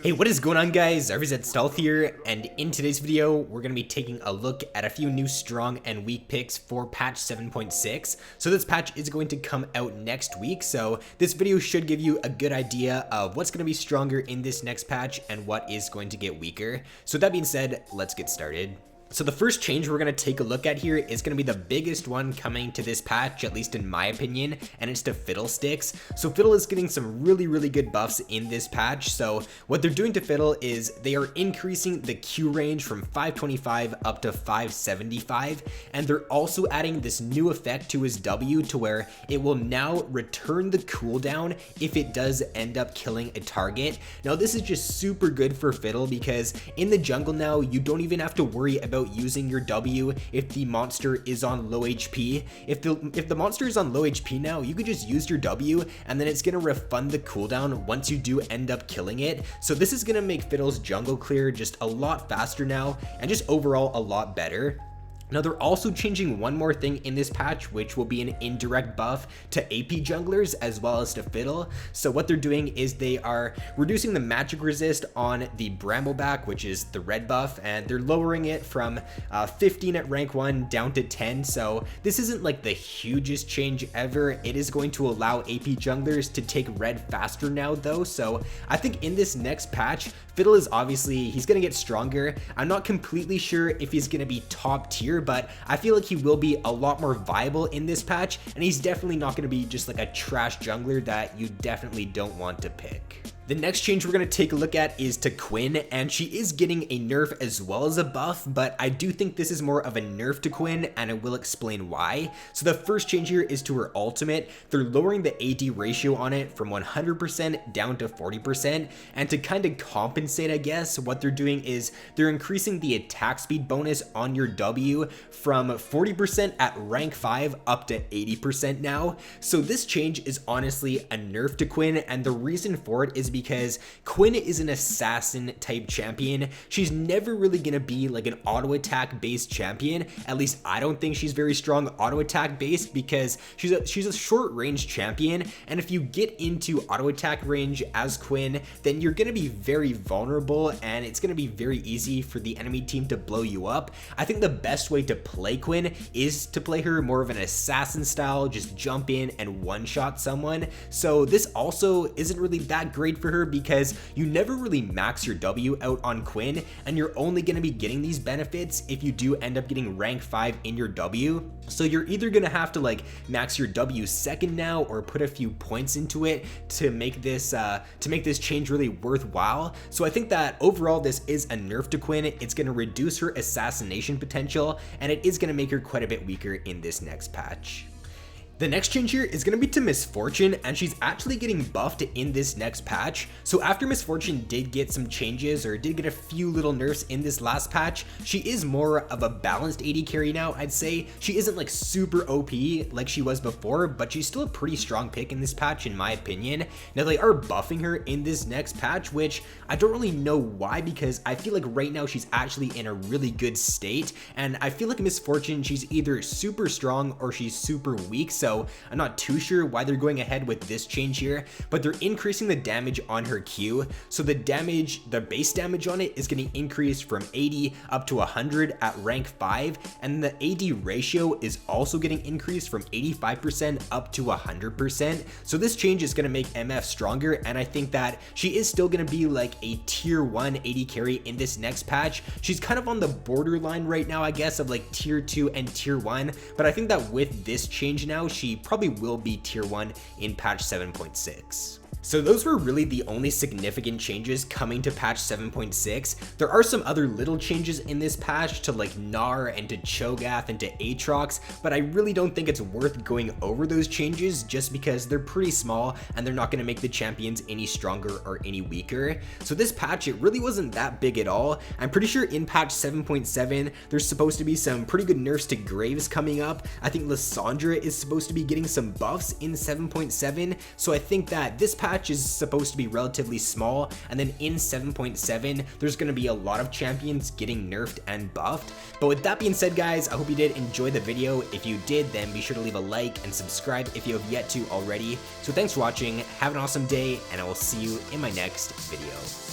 Hey, what is going on guys? RvzStealth here, and in today's video, we're going to be taking a look at a few new strong and weak picks for patch 7.6. So this patch is going to come out next week, so this video should give you a good idea of what's going to be stronger in this next patch and what is going to get weaker. So with that being said, let's get started. So the first change we're going to take a look at here is going to be the biggest one coming to this patch, at least in my opinion, and it's to FIDDLE sticks. So FIDDLE is getting some really good buffs in this patch. So what they're doing to FIDDLE is they are increasing the Q range from 525 up to 575, and they're also adding this new effect to his W to where it will now return the cooldown if it does end up killing a target. Now this is just super good for FIDDLE because in the jungle now you don't even have to worry about using your W if the monster is on low HP. If the monster is on low HP now, you could just use your W and then it's gonna refund the cooldown once you do end up killing it. So this is gonna make FIDDLE's jungle clear just a lot faster now and just overall a lot better. Now they're also changing one more thing in this patch, which will be an indirect buff to AP junglers as well as to FIDDLE. So what they're doing is they are reducing the magic resist on the Brambleback, which is the red buff, and they're lowering it from 15 at rank 1 down to 10. So this isn't like the hugest change ever. It is going to allow AP junglers to take red faster now though. So I think in this next patch, FIDDLE is obviously, he's going to get stronger. I'm not completely sure if he's going to be top tier, but I feel like he will be a lot more viable in this patch, and he's definitely not going to be just like a trash jungler that you definitely don't want to pick. The next change we're going to take a look at is to QUINN, and she is getting a nerf as well as a buff, but I do think this is more of a nerf to QUINN, and I will explain why. So the first change here is to her ultimate. They're lowering the AD ratio on it from 100% down to 40%, and to kind of compensate, I guess, what they're doing is they're increasing the attack speed bonus on your W from 40% at rank 5 up to 80% now. So this change is honestly a nerf to QUINN, and the reason for it is because QUINN is an assassin type champion. She's never really gonna be like an auto attack based champion. At least I don't think she's very strong auto attack based because she's a short range champion, and if you get into auto attack range as QUINN, then you're gonna be very vulnerable and it's gonna be very easy for the enemy team to blow you up. I think the best way to play QUINN is to play her more of an assassin style, just jump in and one shot someone. So this also isn't really that great for her because you never really max your W out on QUINN, and you're only going to be getting these benefits if you do end up getting rank 5 in your W. So you're either going to have to like max your W second now or put a few points into it to make this change really worthwhile. So I think that overall this is a nerf to QUINN. It's going to reduce her assassination potential, and it is going to make her quite a bit weaker in this next patch. The next change here is going to be to Miss Fortune, and she's actually getting buffed in this next patch. So after Miss Fortune did get some changes or did get a few little nerfs in this last patch, she is more of a balanced AD carry now, I'd say. She isn't like super OP like she was before, but she's still a pretty strong pick in this patch in my opinion. Now they are buffing her in this next patch, which I don't really know why, because I feel like right now she's actually in a really good state, and I feel like Miss Fortune, she's either super strong or she's super weak. So I'm not too sure why they're going ahead with this change here, but they're increasing the damage on her Q. So the base damage on it is getting increased from 80 up to 100 at rank 5, and the AD ratio is also getting increased from 85% up to 100%. So this change is going to make MF stronger, and I think that she is still going to be like a tier 1 AD carry in this next patch. She's kind of on the borderline right now, I guess, of like tier 2 and tier 1, but I think that with this change now, she probably will be tier 1 in patch 7.6. So those were really the only significant changes coming to patch 7.6. There are some other little changes in this patch to like Gnar and to Cho'Gath and to Aatrox, but I really don't think it's worth going over those changes just because they're pretty small and they're not going to make the champions any stronger or any weaker. So this patch, it really wasn't that big at all. I'm pretty sure in patch 7.7 there's supposed to be some pretty good nerfs to Graves coming up. I think Lissandra is supposed to be getting some buffs in 7.7, so I think that this patch is supposed to be relatively small, and then in 7.7 there's going to be a lot of champions getting nerfed and buffed. But with that being said guys, I hope you did enjoy the video. If you did, then be sure to leave a like and subscribe if you have yet to already. So thanks for watching, have an awesome day, and I will see you in my next video.